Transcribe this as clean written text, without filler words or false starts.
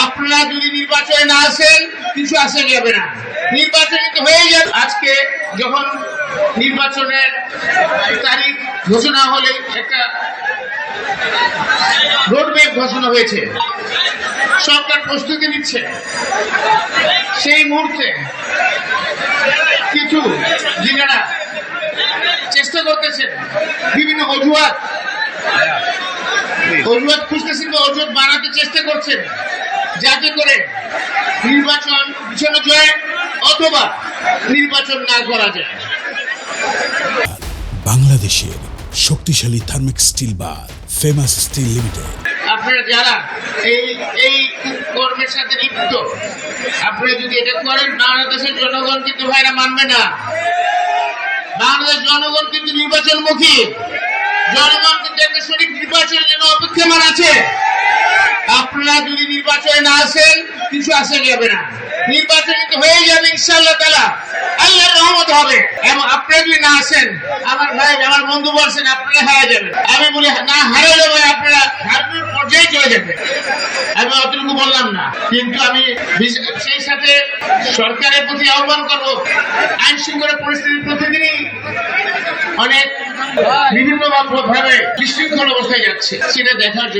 আপনারা যদি নির্বাচনে না আসেন কিছু আসা যাবে না, নির্বাচন হয়ে যাবে। আজকে যখন নির্বাচনের তারিখ ঘোষণা হলে একটা রোডম্যাপ ঘোষণা হয়েছে, সরকার প্রস্তুতি নিচ্ছে, সেই মুহূর্তে কিছু যিনারা চেষ্টা করতেছেন বিভিন্ন অজুহাত খুঁজতেছেন বা অজুহাত বানাতে চেষ্টা করছেন যাতে করে নির্বাচন পিছনে যায় অথবা নির্বাচন না করা যায়। বাংলাদেশের শক্তিশালী থার্মিক স্টিল বার ফেমাস স্টিল লিমিটেড। আপনারা যারা এই কর্মের সাথে লিপ্ত, আপনারা যদি এটা করেন বাংলাদেশের জনগণ কিন্তু ভাইরা মানবে না। বাংলাদেশ জনগণ কিন্তু নির্বাচনমুখী, জনগণ কিন্তু একটা সঠিক নির্বাচনের জন্য অপেক্ষমান আছে। আপনারা যদি নির্বাচনে না আসেন কিছু আসা যাবে না, নির্বাচন হয়ে যাবে ইনশাআল্লাহ তাআলা, আল্লাহর রহমত হবে। এবং আপনারা যদি না আসেন, আমার ভাই আমার বন্ধু বলছেন আপনারা হারিয়ে যাবেন, আমি বলি না হারিয়ে যাবে, আপনারা হারানোর পর্যায়ে চলে যাবে। আমি অতটুকু বললাম না, কিন্তু আমি সেই সাথে সরকারের প্রতি আহ্বান করবো, আইন শৃঙ্খলা পরিস্থিতি প্রতিদিনই অনেক বিভিন্ন ভাবে বিশৃঙ্খল অবস্থায় যাচ্ছে, সেটা দেখার জন্য